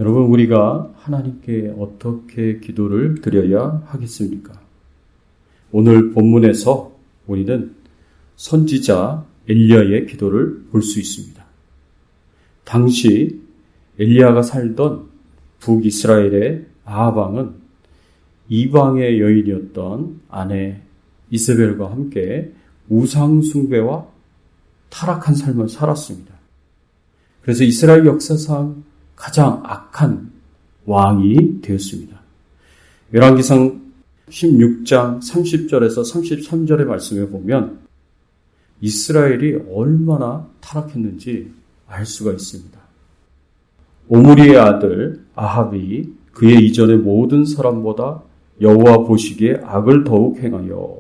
여러분, 우리가 하나님께 어떻게 기도를 드려야 하겠습니까? 오늘 본문에서 우리는 선지자 엘리야의 기도를 볼 수 있습니다. 당시 엘리야가 살던 북이스라엘의 아합 왕은 이방의 여인이었던 아내 이세벨과 함께 우상 숭배와 타락한 삶을 살았습니다. 그래서 이스라엘 역사상 가장 악한 왕이 되었습니다. 열왕기상 16장 30절에서 33절의 말씀에 보면 이스라엘이 얼마나 타락했는지 알 수가 있습니다. 오므리의 아들 아합이 그의 이전의 모든 사람보다 여호와 보시기에 악을 더욱 행하여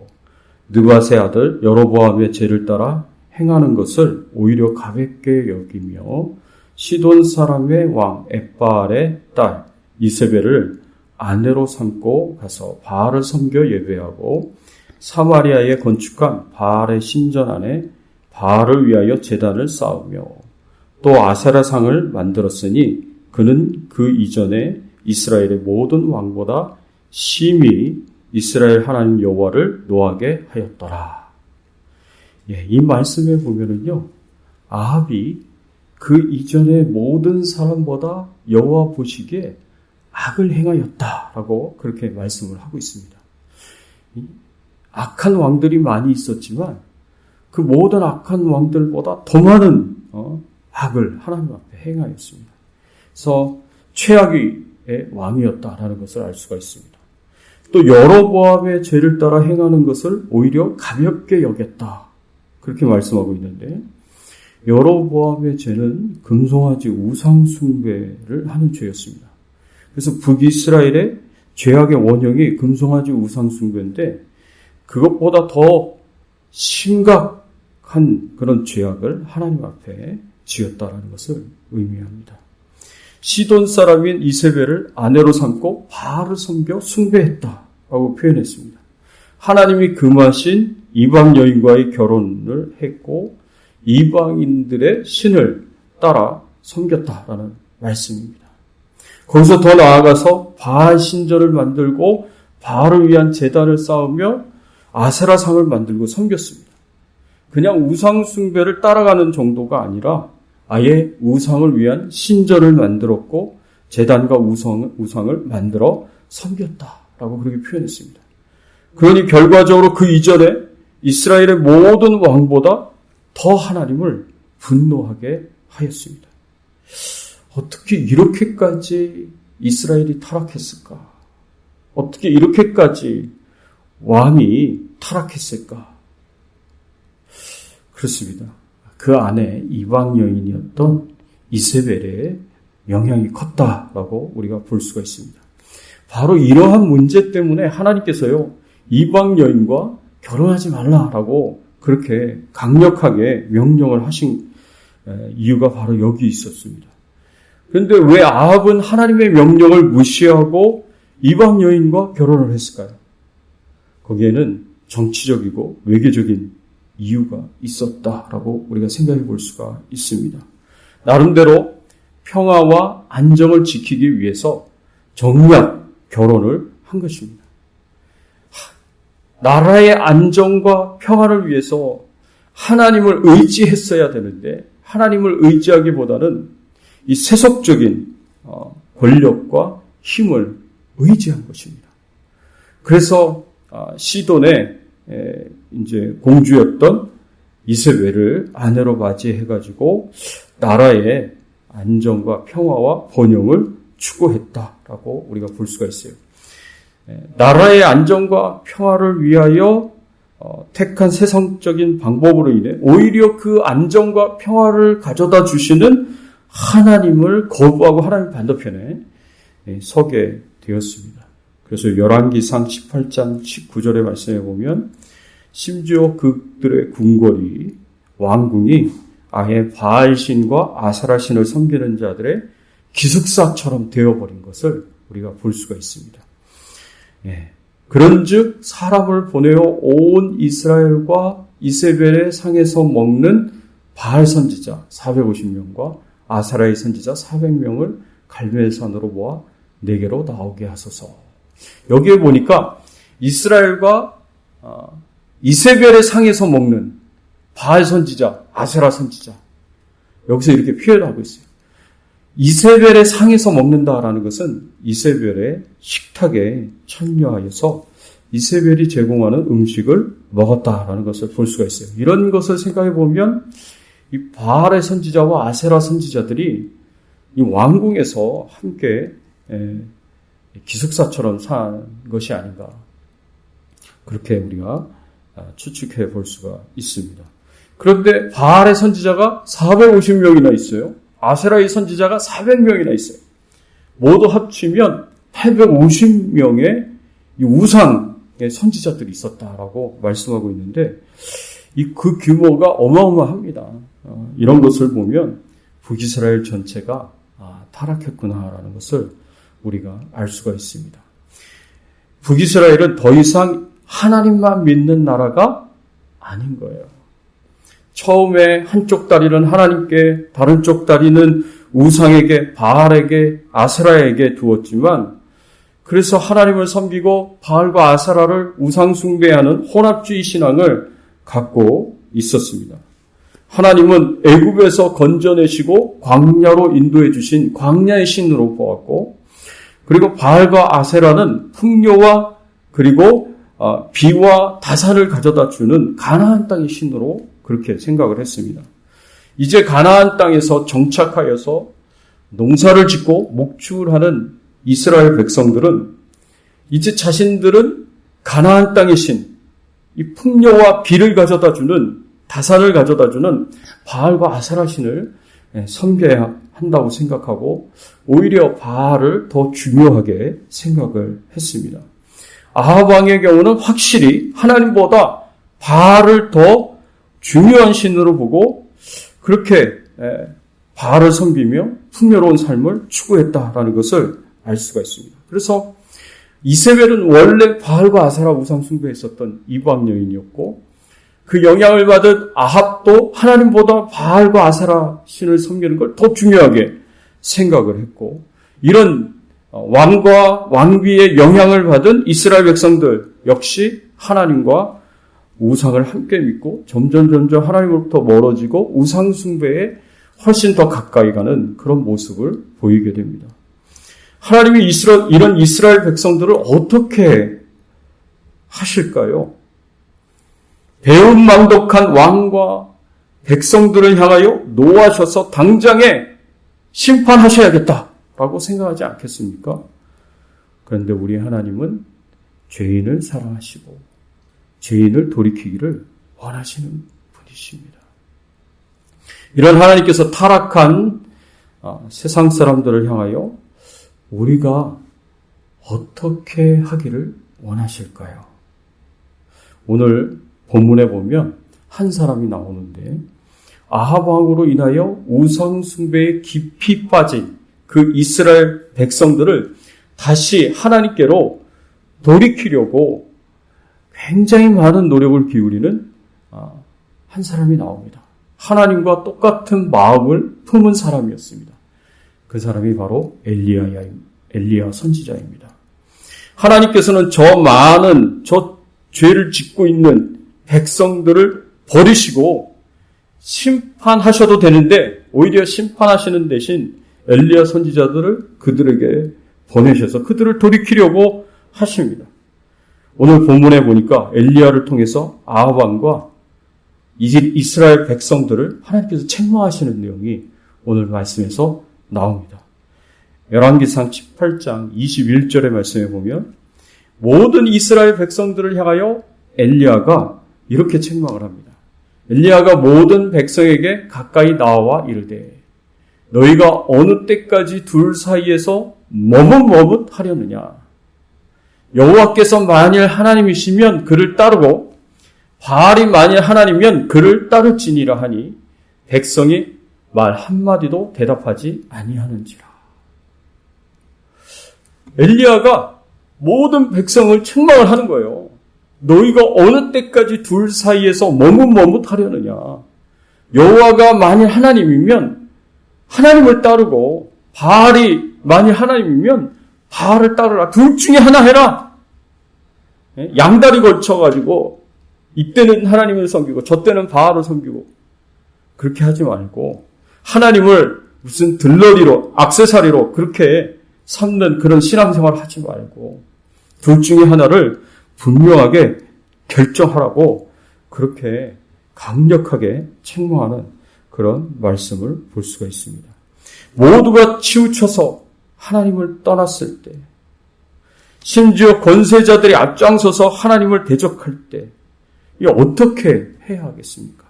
느밧의 아들 여로보암의 죄를 따라 행하는 것을 오히려 가볍게 여기며 시돈 사람의 왕 엣바알의 딸 이세벨을 아내로 삼고 가서 바알을 섬겨 예배하고 사마리아에 건축한 바알의 신전 안에 바알을 위하여 제단을 쌓으며 또 아세라상을 만들었으니 그는 그 이전에 이스라엘의 모든 왕보다 심히 이스라엘 하나님 여호와를 노하게 하였더라. 이 말씀에 보면은요, 아합이 그 이전의 모든 사람보다 여호와 보시기에 악을 행하였다라고 그렇게 말씀을 하고 있습니다. 악한 왕들이 많이 있었지만 그 모든 악한 왕들보다 더 많은 악을 하나님 앞에 행하였습니다. 그래서 최악의 왕이었다라는 것을 알 수가 있습니다. 또 여로보암의 죄를 따라 행하는 것을 오히려 가볍게 여겼다. 그렇게 말씀하고 있는데 여로보암의 죄는 금송아지 우상 숭배를 하는 죄였습니다. 그래서 북이스라엘의 죄악의 원형이 금송아지 우상 숭배인데 그것보다 더 심각한 그런 죄악을 하나님 앞에 지었다라는 것을 의미합니다. 시돈 사람인 이세벨을 아내로 삼고 바알을 섬겨 숭배했다라고 표현했습니다. 하나님이 금하신 이방 여인과의 결혼을 했고 이방인들의 신을 따라 섬겼다라는 말씀입니다. 거기서 더 나아가서 바알 신전을 만들고 바알을 위한 제단을 쌓으며 아세라상을 만들고 섬겼습니다. 그냥 우상 숭배를 따라가는 정도가 아니라 아예 우상을 위한 신전을 만들었고 제단과 우상을 만들어 섬겼다라고 그렇게 표현했습니다. 그러니 결과적으로 그 이전에 이스라엘의 모든 왕보다 더 하나님을 분노하게 하였습니다. 어떻게 이렇게까지 이스라엘이 타락했을까? 어떻게 이렇게까지 왕이 타락했을까? 그렇습니다. 그 안에 이방 여인이었던 이세벨의 영향이 컸다라고 우리가 볼 수가 있습니다. 바로 이러한 문제 때문에 하나님께서요, 이방 여인과 결혼하지 말라라고 그렇게 강력하게 명령을 하신 이유가 바로 여기 있었습니다. 그런데 왜 아합은 하나님의 명령을 무시하고 이방 여인과 결혼을 했을까요? 거기에는 정치적이고 외교적인 이유가 있었다라고 우리가 생각해 볼 수가 있습니다. 나름대로 평화와 안정을 지키기 위해서 정략 결혼을 한 것입니다. 나라의 안정과 평화를 위해서 하나님을 의지했어야 되는데 하나님을 의지하기보다는 이 세속적인 권력과 힘을 의지한 것입니다. 그래서 시돈의 이제 공주였던 이세벨을 아내로 맞이해가지고 나라의 안정과 평화와 번영을 추구했다라고 우리가 볼 수가 있어요. 나라의 안정과 평화를 위하여 택한 세상적인 방법으로 인해 오히려 그 안정과 평화를 가져다 주시는 하나님을 거부하고 하나님 반대편에 서게 되었습니다. 그래서 열왕기상 18장 19절의 말씀에 보면 심지어 그들의 궁궐이 왕궁이 아예 바알신과 아사라신을 섬기는 자들의 기숙사처럼 되어버린 것을 우리가 볼 수가 있습니다. 그런즉 사람을 보내어 온 이스라엘과 이세벨의 상에서 먹는 바알 선지자 450명과 아사라의 선지자 400명을 갈멜산으로 모아 내게로 나오게 하소서. 여기에 보니까 이스라엘과 이세벨의 상에서 먹는 바알 선지자, 아세라 선지자, 여기서 이렇게 표현하고 있어요. 이세벨의 상에서 먹는다라는 것은 이세벨의 식탁에 참여하여서 이세벨이 제공하는 음식을 먹었다라는 것을 볼 수가 있어요. 이런 것을 생각해 보면 이 바알의 선지자와 아세라 선지자들이 이 왕궁에서 함께 기숙사처럼 산 것이 아닌가, 그렇게 우리가 추측해 볼 수가 있습니다. 그런데 바알의 선지자가 450명이나 있어요. 아세라의 선지자가 400명이나 있어요. 모두 합치면 850명의 이 우상의 선지자들이 있었다라고 말씀하고 있는데, 그 규모가 어마어마합니다. 이런 것을 보면 북이스라엘 전체가 타락했구나라는 것을 우리가 알 수가 있습니다. 북이스라엘은 더 이상 하나님만 믿는 나라가 아닌 거예요. 처음에 한쪽 다리는 하나님께, 다른 쪽 다리는 우상에게, 바알에게, 아세라에게 두었지만, 그래서 하나님을 섬기고 바알과 아세라를 우상 숭배하는 혼합주의 신앙을 갖고 있었습니다. 하나님은 애굽에서 건져내시고 광야로 인도해 주신 광야의 신으로 보았고, 그리고 바알과 아세라는 풍요와 그리고 비와 다산을 가져다 주는 가나안 땅의 신으로 그렇게 생각을 했습니다. 이제 가나안 땅에서 정착하여서 농사를 짓고 목축을 하는 이스라엘 백성들은 이제 자신들은 가나안 땅의 신, 이 풍요와 비를 가져다 주는, 다산을 가져다 주는 바알과 아세라 신을 섬겨야 한다고 생각하고 오히려 바알을 더 중요하게 생각을 했습니다. 아합 왕의 경우는 확실히 하나님보다 바알을 더 중요한 신으로 보고 그렇게 바알을 섬기며 풍요로운 삶을 추구했다라는 것을 알 수가 있습니다. 그래서 이세벨은 원래 바알과 아세라 우상 숭배했었던 이방 여인이었고, 그 영향을 받은 아합도 하나님보다 바알과 아세라 신을 섬기는 걸 더 중요하게 생각을 했고, 이런 왕과 왕비의 영향을 받은 이스라엘 백성들 역시 하나님과 우상을 함께 믿고 점점 하나님으로부터 멀어지고 우상 숭배에 훨씬 더 가까이 가는 그런 모습을 보이게 됩니다. 하나님이 이런 이스라엘 백성들을 어떻게 하실까요? 배은망덕한 왕과 백성들을 향하여 노하셔서 당장에 심판하셔야겠다라고 생각하지 않겠습니까? 그런데 우리 하나님은 죄인을 사랑하시고 죄인을 돌이키기를 원하시는 분이십니다. 이런 하나님께서 타락한 세상 사람들을 향하여 우리가 어떻게 하기를 원하실까요? 오늘 본문에 보면 한 사람이 나오는데, 아합 왕으로 인하여 우상 숭배에 깊이 빠진 그 이스라엘 백성들을 다시 하나님께로 돌이키려고 굉장히 많은 노력을 기울이는 한 사람이 나옵니다. 하나님과 똑같은 마음을 품은 사람이었습니다. 그 사람이 바로 엘리야 선지자입니다. 하나님께서는 저 죄를 짓고 있는 백성들을 버리시고 심판하셔도 되는데 오히려 심판하시는 대신 엘리야 선지자들을 그들에게 보내셔서 그들을 돌이키려고 하십니다. 오늘 본문에 보니까 엘리야를 통해서 아합 왕과 이스라엘 백성들을 하나님께서 책망하시는 내용이 오늘 말씀에서 나옵니다. 열왕기상 18장 21절의 말씀에 보면 모든 이스라엘 백성들을 향하여 엘리야가 이렇게 책망을 합니다. 엘리야가 모든 백성에게 가까이 나와 이르되 너희가 어느 때까지 둘 사이에서 머뭇머뭇하려느냐. 여호와께서 만일 하나님이시면 그를 따르고 바알이 만일 하나님이면 그를 따를지니라 하니 백성이 말 한마디도 대답하지 아니하는지라. 엘리야가 모든 백성을 책망을 하는 거예요. 너희가 어느 때까지 둘 사이에서 머뭇머뭇하려느냐. 여호와가 만일 하나님이면 하나님을 따르고 바알이 만일 하나님이면 바알을 따르라. 둘 중에 하나 해라. 양다리 걸쳐가지고 이때는 하나님을 섬기고 저 때는 바알을 섬기고 그렇게 하지 말고 하나님을 무슨 들러리로 액세서리로 그렇게 삼는 그런 신앙생활을 하지 말고 둘 중에 하나를 분명하게 결정하라고 그렇게 강력하게 책망하는 그런 말씀을 볼 수가 있습니다. 모두가 치우쳐서 하나님을 떠났을 때, 심지어 권세자들이 앞장서서 하나님을 대적할 때 이 어떻게 해야 하겠습니까?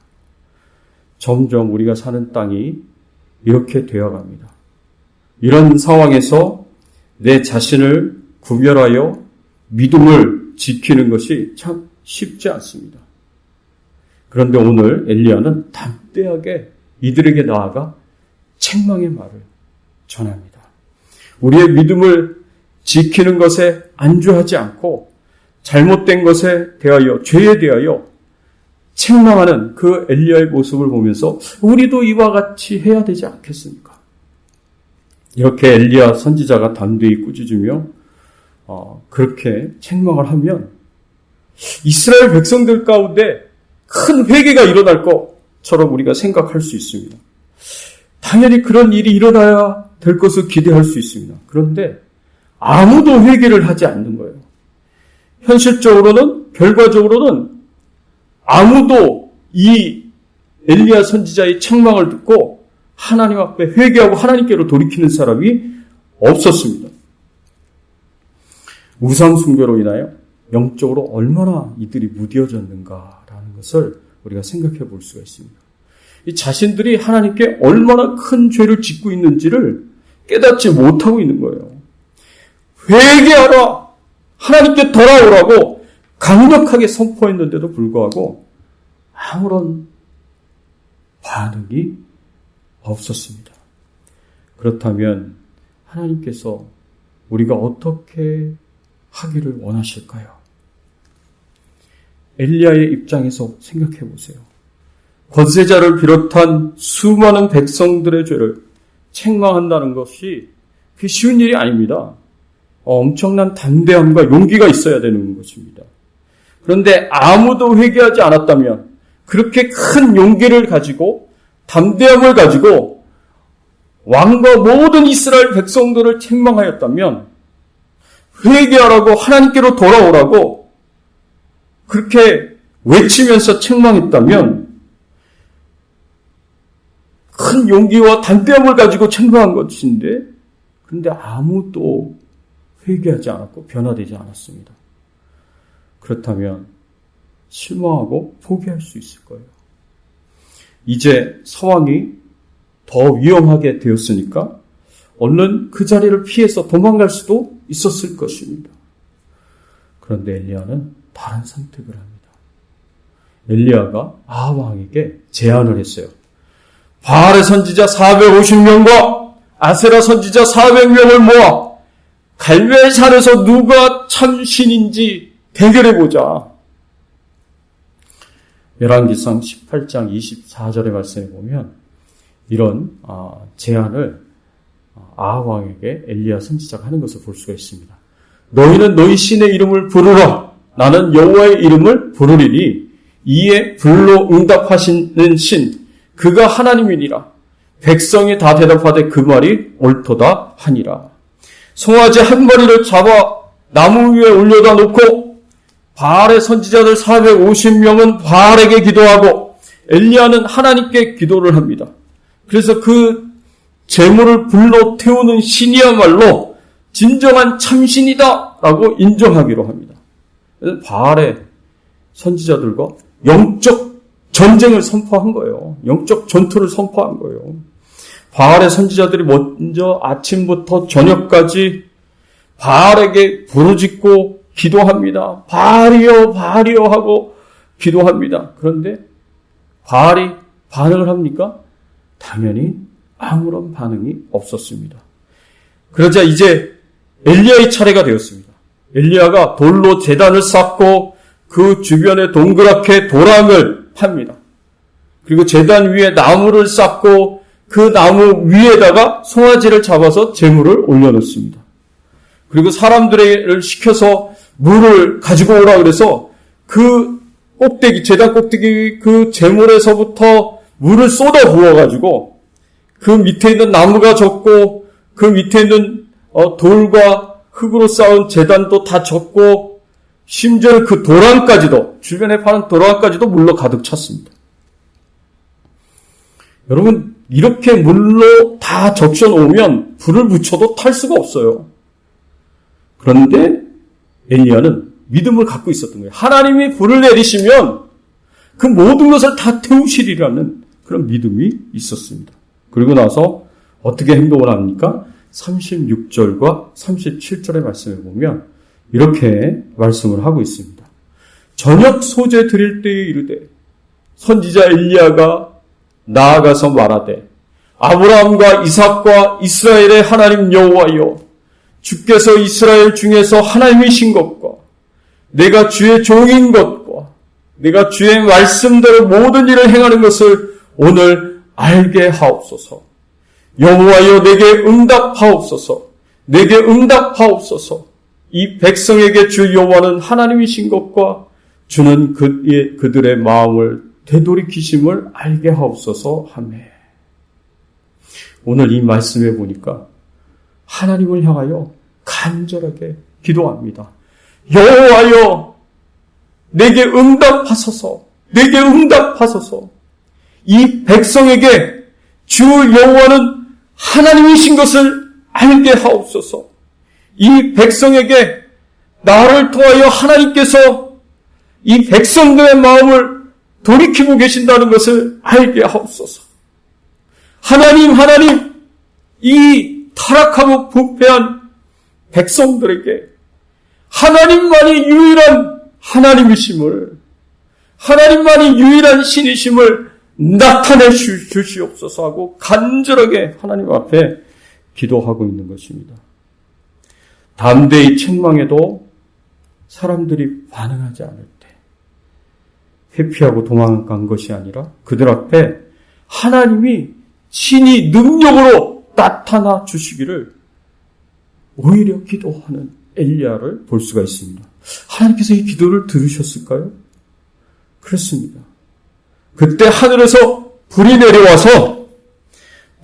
점점 우리가 사는 땅이 이렇게 되어갑니다. 이런 상황에서 내 자신을 구별하여 믿음을 지키는 것이 참 쉽지 않습니다. 그런데 오늘 엘리야는 담대하게 이들에게 나아가 책망의 말을 전합니다. 우리의 믿음을 지키는 것에 안주하지 않고 잘못된 것에 대하여, 죄에 대하여 책망하는 그 엘리야의 모습을 보면서 우리도 이와 같이 해야 되지 않겠습니까? 이렇게 엘리야 선지자가 담대히 꾸짖으며 그렇게 책망을 하면 이스라엘 백성들 가운데 큰 회개가 일어날 것처럼 우리가 생각할 수 있습니다. 당연히 그런 일이 일어나야 될 것을 기대할 수 있습니다. 그런데 아무도 회개를 하지 않는 거예요. 현실적으로는, 결과적으로는 아무도 이 엘리야 선지자의 책망을 듣고 하나님 앞에 회개하고 하나님께로 돌이키는 사람이 없었습니다. 우상 숭배로 인하여 영적으로 얼마나 이들이 무뎌졌는가라는 것을 우리가 생각해 볼 수가 있습니다. 이 자신들이 하나님께 얼마나 큰 죄를 짓고 있는지를 깨닫지 못하고 있는 거예요. 회개하라! 하나님께 돌아오라고 강력하게 선포했는데도 불구하고 아무런 반응이 없었습니다. 그렇다면 하나님께서 우리가 어떻게 하기를 원하실까요? 엘리야의 입장에서 생각해 보세요. 권세자를 비롯한 수많은 백성들의 죄를 책망한다는 것이 그게 쉬운 일이 아닙니다. 엄청난 담대함과 용기가 있어야 되는 것입니다. 그런데 아무도 회개하지 않았다면 그렇게 큰 용기를 가지고 담대함을 가지고 왕과 모든 이스라엘 백성들을 책망하였다면 회개하라고 하나님께로 돌아오라고 그렇게 외치면서 책망했다면 큰 용기와 담대함을 가지고 책망한 것인데 그런데 아무도 회개하지 않았고 변화되지 않았습니다. 그렇다면 실망하고 포기할 수 있을 거예요. 이제 상황이 더 위험하게 되었으니까 얼른 그 자리를 피해서 도망갈 수도 있었을 것입니다. 그런데 엘리야는 다른 선택을 합니다. 엘리야가 아합 왕에게 제안을 했어요. 바알의 선지자 450명과 아세라 선지자 400명을 모아 갈멜 산에서 누가 참 신인지 대결해보자. 열왕기상 18장 24절의 말씀에 보면 이런 제안을 아합 왕에게 엘리야 선지자가 하는 것을 볼 수가 있습니다. 너희는 너희 신의 이름을 부르라. 나는 여호와의 이름을 부르리니 이에 불로 응답하시는 신 그가 하나님이니라. 백성이 다 대답하되 그 말이 옳도다 하니라. 송아지 한 마리를 잡아 나무 위에 올려다 놓고 바알의 선지자들 450명은 바알에게 기도하고 엘리야는 하나님께 기도를 합니다. 그래서 그 재물을 불러 태우는 신이야말로 진정한 참신이다 라고 인정하기로 합니다. 바알의 선지자들과 영적 전쟁을 선포한 거예요. 영적 전투를 선포한 거예요. 바알의 선지자들이 먼저 아침부터 저녁까지 바알에게 부르짖고 기도합니다. 바알이여 바알이여 하고 기도합니다. 그런데 바알이 반응을 합니까? 당연히 아무런 반응이 없었습니다. 그러자 이제 엘리야의 차례가 되었습니다. 엘리야가 돌로 제단을 쌓고 그 주변에 동그랗게 도랑을 팝니다. 그리고 제단 위에 나무를 쌓고 그 나무 위에다가 송아지를 잡아서 제물을 올려놓습니다. 그리고 사람들을 시켜서 물을 가지고 오라 그래서 그 꼭대기, 제단 꼭대기 그 제물에서부터 물을 쏟아 부어가지고 그 밑에 있는 나무가 젖고 그 밑에 있는 돌과 흙으로 쌓은 제단도 다 젖고 심지어 그 도랑까지도, 주변에 파는 도랑까지도 물로 가득 찼습니다. 여러분, 이렇게 물로 다 적셔놓으면 불을 붙여도 탈 수가 없어요. 그런데 엘리야는 믿음을 갖고 있었던 거예요. 하나님이 불을 내리시면 그 모든 것을 다 태우시리라는 그런 믿음이 있었습니다. 그리고 나서 어떻게 행동을 합니까? 36절과 37절의 말씀에 보면 이렇게 말씀을 하고 있습니다. 저녁 소재 드릴 때에 이르되 선지자 엘리야가 나아가서 말하되 아브라함과 이삭과 이스라엘의 하나님 여호와여, 주께서 이스라엘 중에서 하나님이신 것과 내가 주의 종인 것과 내가 주의 말씀대로 모든 일을 행하는 것을 오늘 알게 하옵소서. 여호와여, 내게 응답하옵소서. 내게 응답하옵소서. 이 백성에게 주 여호와는 하나님이신 것과 주는 그들의 마음을 되돌이키심을 알게 하옵소서 하매. 오늘 이 말씀에 보니까 하나님을 향하여 간절하게 기도합니다. 여호와여, 내게 응답하소서. 내게 응답하소서. 이 백성에게 주 여호와는 하나님이신 것을 알게 하옵소서. 이 백성에게 나를 통하여 하나님께서 이 백성들의 마음을 돌이키고 계신다는 것을 알게 하옵소서. 하나님, 이 타락하고 부패한 백성들에게 하나님만이 유일한 하나님이심을, 하나님만이 유일한 신이심을 나타내 주시옵소서 하고 간절하게 하나님 앞에 기도하고 있는 것입니다. 담대히 책망해도 사람들이 반응하지 않을 때 회피하고 도망간 것이 아니라 그들 앞에 하나님이 친히 능력으로 나타나 주시기를 오히려 기도하는 엘리야를 볼 수가 있습니다. 하나님께서 이 기도를 들으셨을까요? 그렇습니다. 그때 하늘에서 불이 내려와서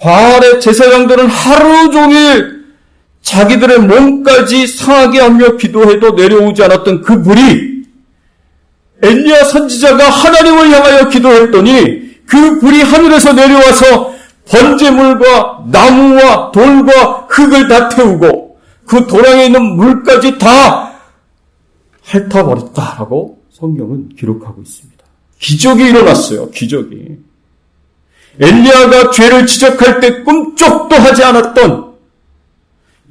바알의 제사장들은 하루 종일 자기들의 몸까지 상하게 하며 기도해도 내려오지 않았던 그 불이 엘리야 선지자가 하나님을 향하여 기도했더니 그 불이 하늘에서 내려와서 번제물과 나무와 돌과 흙을 다 태우고 그 도랑에 있는 물까지 다 핥아버렸다라고 성경은 기록하고 있습니다. 기적이 일어났어요. 기적이. 엘리야가 죄를 지적할 때 꿈쩍도 하지 않았던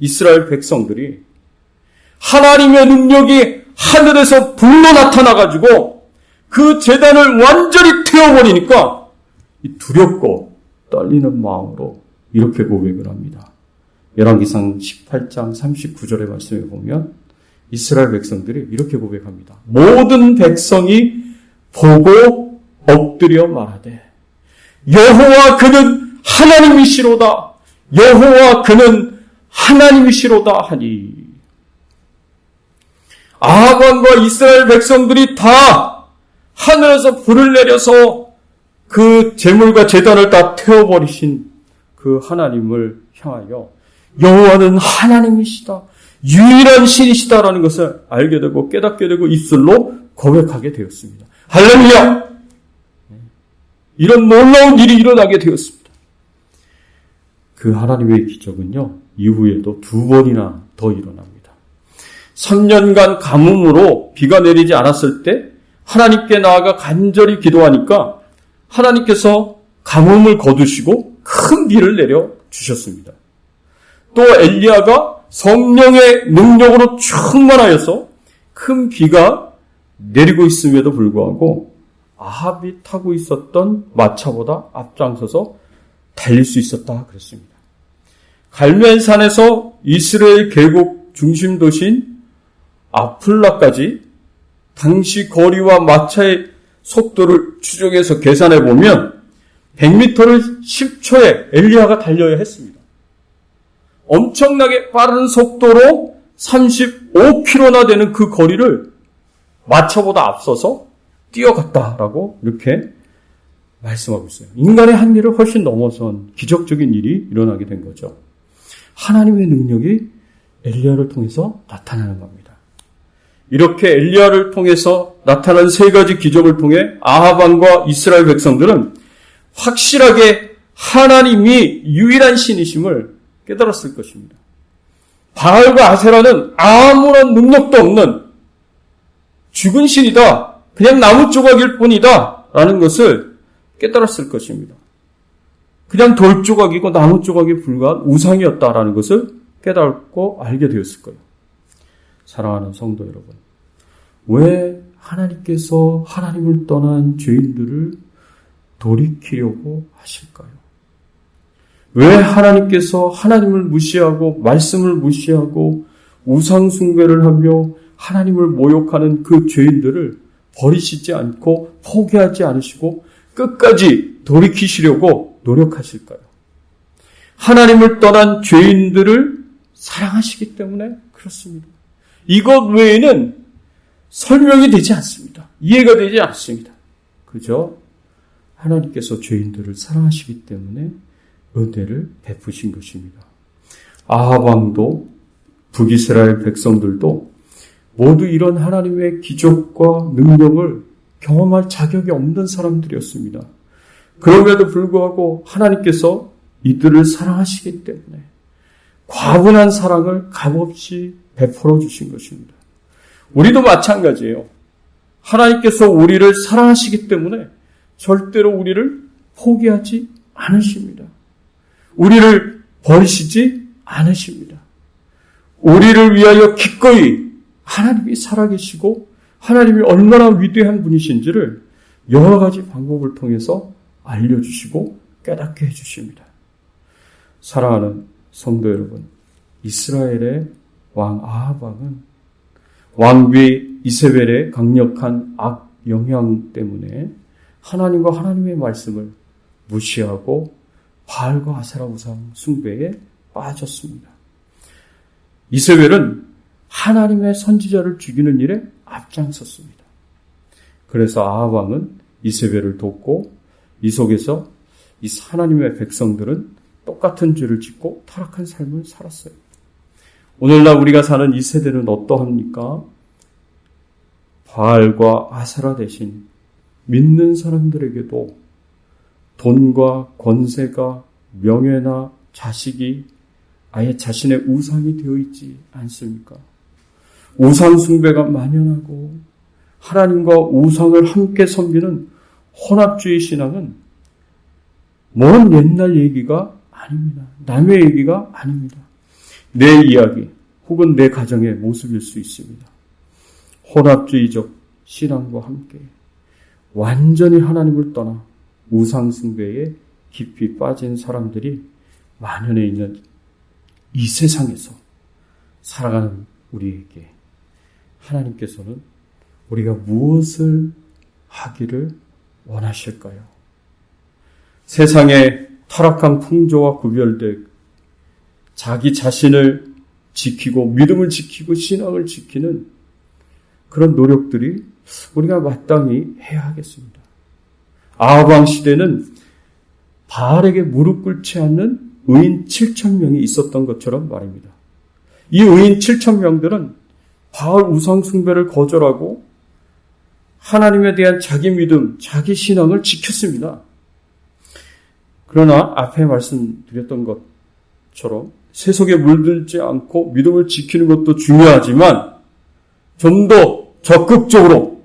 이스라엘 백성들이 하나님의 능력이 하늘에서 불로 나타나가지고 그 제단을 완전히 태워버리니까 두렵고 떨리는 마음으로 이렇게 고백을 합니다. 열왕기상 18장 39절의 말씀에 보면 이스라엘 백성들이 이렇게 고백합니다. 모든 백성이 보고 엎드려 말하되 여호와 그는 하나님이시로다. 여호와 그는 하나님이시로다 하니. 아합 왕과 이스라엘 백성들이 다 하늘에서 불을 내려서 그 제물과 제단을 다 태워버리신 그 하나님을 향하여 여호와는 하나님이시다, 유일한 신이시다라는 것을 알게 되고 깨닫게 되고 입술로 고백하게 되었습니다. 할렐루야! 이런 놀라운 일이 일어나게 되었습니다. 그 하나님의 기적은요, 이후에도 2번이나 더 일어납니다. 3년간 가뭄으로 비가 내리지 않았을 때 하나님께 나아가 간절히 기도하니까 하나님께서 가뭄을 거두시고 큰 비를 내려 주셨습니다. 또 엘리야가 성령의 능력으로 충만하여서 큰 비가 내리고 있음에도 불구하고 아합이 타고 있었던 마차보다 앞장서서 달릴 수 있었다 그랬습니다. 갈멜산에서 이스라엘 계곡 중심 도시인 아플라까지 당시 거리와 마차의 속도를 추정해서 계산해 보면 100m를 10초에 엘리야가 달려야 했습니다. 엄청나게 빠른 속도로 35km나 되는 그 거리를 마차보다 앞서서 뛰어갔다라고 이렇게 말씀하고 있어요. 인간의 한계를 훨씬 넘어선 기적적인 일이 일어나게 된 거죠. 하나님의 능력이 엘리야를 통해서 나타나는 겁니다. 이렇게 엘리야를 통해서 나타난 세 가지 기적을 통해 아합 왕과 이스라엘 백성들은 확실하게 하나님이 유일한 신이심을 깨달았을 것입니다. 바알과 아세라는 아무런 능력도 없는 죽은 신이다. 그냥 나무 조각일 뿐이다. 라는 것을 깨달았을 것입니다. 그냥 돌 조각이고 나무 조각에 불과한 우상이었다라는 것을 깨닫고 알게 되었을 거예요. 사랑하는 성도 여러분, 왜 하나님께서 하나님을 떠난 죄인들을 돌이키려고 하실까요? 왜 하나님께서 하나님을 무시하고 말씀을 무시하고 우상 숭배를 하며 하나님을 모욕하는 그 죄인들을 버리시지 않고 포기하지 않으시고 끝까지 돌이키시려고 노력하실까요? 하나님을 떠난 죄인들을 사랑하시기 때문에 그렇습니다. 이것 외에는 설명이 되지 않습니다. 이해가 되지 않습니다. 그저 하나님께서 죄인들을 사랑하시기 때문에 은혜를 베푸신 것입니다. 아합 왕도 북이스라엘 백성들도 모두 이런 하나님의 기적과 능력을 경험할 자격이 없는 사람들이었습니다. 그럼에도 불구하고 하나님께서 이들을 사랑하시기 때문에 과분한 사랑을 값없이 베풀어 주신 것입니다. 우리도 마찬가지예요. 하나님께서 우리를 사랑하시기 때문에 절대로 우리를 포기하지 않으십니다. 우리를 버리시지 않으십니다. 우리를 위하여 기꺼이 하나님이 살아계시고 하나님이 얼마나 위대한 분이신지를 여러 가지 방법을 통해서 알려주시고 깨닫게 해주십니다. 사랑하는 성도 여러분, 이스라엘의 왕 아합 왕은 왕비 이세벨의 강력한 악 영향 때문에 하나님과 하나님의 말씀을 무시하고 바알과 아세라 우상 숭배에 빠졌습니다. 이세벨은 하나님의 선지자를 죽이는 일에 앞장섰습니다. 그래서 아합 왕은 이세벨을 돕고 이 속에서 이 하나님의 백성들은 똑같은 죄를 짓고 타락한 삶을 살았어요. 오늘날 우리가 사는 이 세대는 어떠합니까? 바알과 아세라 대신 믿는 사람들에게도 돈과 권세가 명예나 자식이 아예 자신의 우상이 되어 있지 않습니까? 우상 숭배가 만연하고 하나님과 우상을 함께 섬기는 혼합주의 신앙은 먼 옛날 얘기가 아닙니다. 남의 얘기가 아닙니다. 내 이야기 혹은 내 가정의 모습일 수 있습니다. 혼합주의적 신앙과 함께 완전히 하나님을 떠나 우상 숭배에 깊이 빠진 사람들이 만연해 있는 이 세상에서 살아가는 우리에게 하나님께서는 우리가 무엇을 하기를 원하실까요? 세상의 타락한 풍조와 구별돼 자기 자신을 지키고 믿음을 지키고 신앙을 지키는 그런 노력들이 우리가 마땅히 해야 하겠습니다. 아합 왕 시대는 바알에게 무릎 꿇지 않는 의인 7,000명이 있었던 것처럼 말입니다. 이 의인 7,000명들은 바알 우상 숭배를 거절하고 하나님에 대한 자기 믿음, 자기 신앙을 지켰습니다. 그러나 앞에 말씀드렸던 것처럼 세속에 물들지 않고 믿음을 지키는 것도 중요하지만 좀 더 적극적으로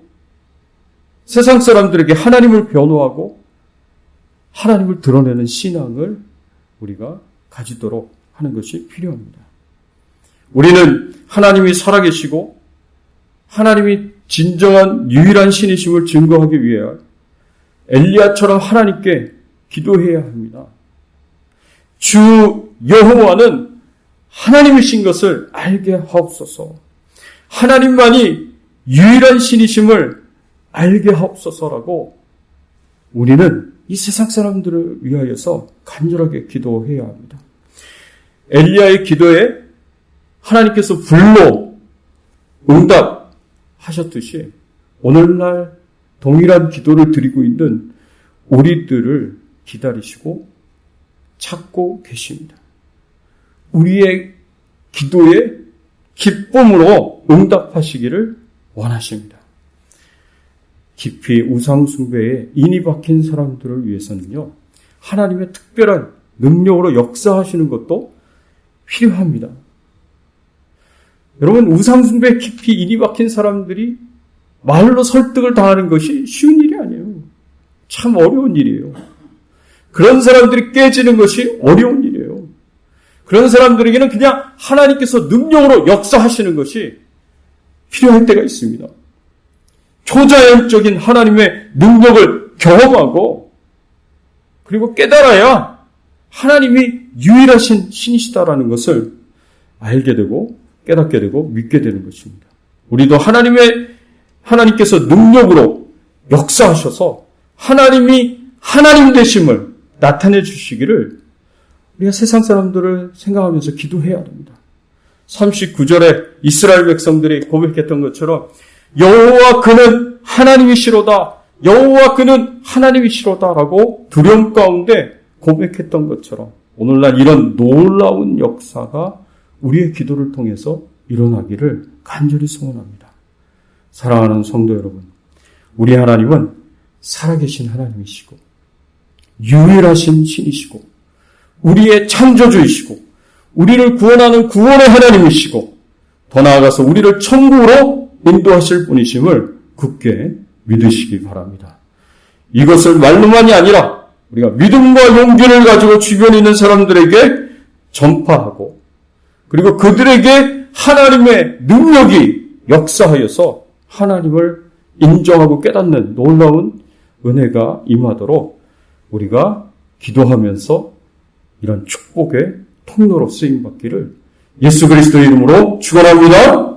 세상 사람들에게 하나님을 변호하고 하나님을 드러내는 신앙을 우리가 가지도록 하는 것이 필요합니다. 우리는 하나님이 살아계시고 하나님이 진정한 유일한 신이심을 증거하기 위해 엘리야처럼 하나님께 기도해야 합니다. 주 여호와는 하나님이신 것을 알게 하옵소서. 하나님만이 유일한 신이심을 알게 하옵소서라고 우리는 이 세상 사람들을 위하여서 간절하게 기도해야 합니다. 엘리야의 기도에 하나님께서 불로 응답하셨듯이 오늘날 동일한 기도를 드리고 있는 우리들을 기다리시고 찾고 계십니다. 우리의 기도에 기쁨으로 응답하시기를 원하십니다. 깊이 우상숭배에 인이 박힌 사람들을 위해서는요, 하나님의 특별한 능력으로 역사하시는 것도 필요합니다. 여러분, 우상숭배에 깊이 인이 박힌 사람들이 말로 설득을 당하는 것이 쉬운 일이 아니에요. 참 어려운 일이에요. 그런 사람들이 깨지는 것이 어려운 일이에요. 그런 사람들에게는 그냥 하나님께서 능력으로 역사하시는 것이 필요할 때가 있습니다. 초자연적인 하나님의 능력을 경험하고 그리고 깨달아야 하나님이 유일하신 신이시다라는 것을 알게 되고 깨닫게 되고 믿게 되는 것입니다. 우리도 하나님께서 능력으로 역사하셔서 하나님이 하나님 되심을 나타내 주시기를 우리가 세상 사람들을 생각하면서 기도해야 됩니다. 39절에 이스라엘 백성들이 고백했던 것처럼 여호와 그는 하나님이시로다. 여호와 그는 하나님이시로다라고 두려움 가운데 고백했던 것처럼 오늘날 이런 놀라운 역사가 우리의 기도를 통해서 일어나기를 간절히 소원합니다. 사랑하는 성도 여러분, 우리 하나님은 살아계신 하나님이시고 유일하신 신이시고 우리의 창조주이시고 우리를 구원하는 구원의 하나님이시고 더 나아가서 우리를 천국으로 인도하실 분이심을 굳게 믿으시기 바랍니다. 이것을 말로만이 아니라 우리가 믿음과 용기를 가지고 주변에 있는 사람들에게 전파하고 그리고 그들에게 하나님의 능력이 역사하여서 하나님을 인정하고 깨닫는 놀라운 은혜가 임하도록 우리가 기도하면서 이런 축복의 통로로 쓰임받기를 예수 그리스도의 이름으로 축원합니다.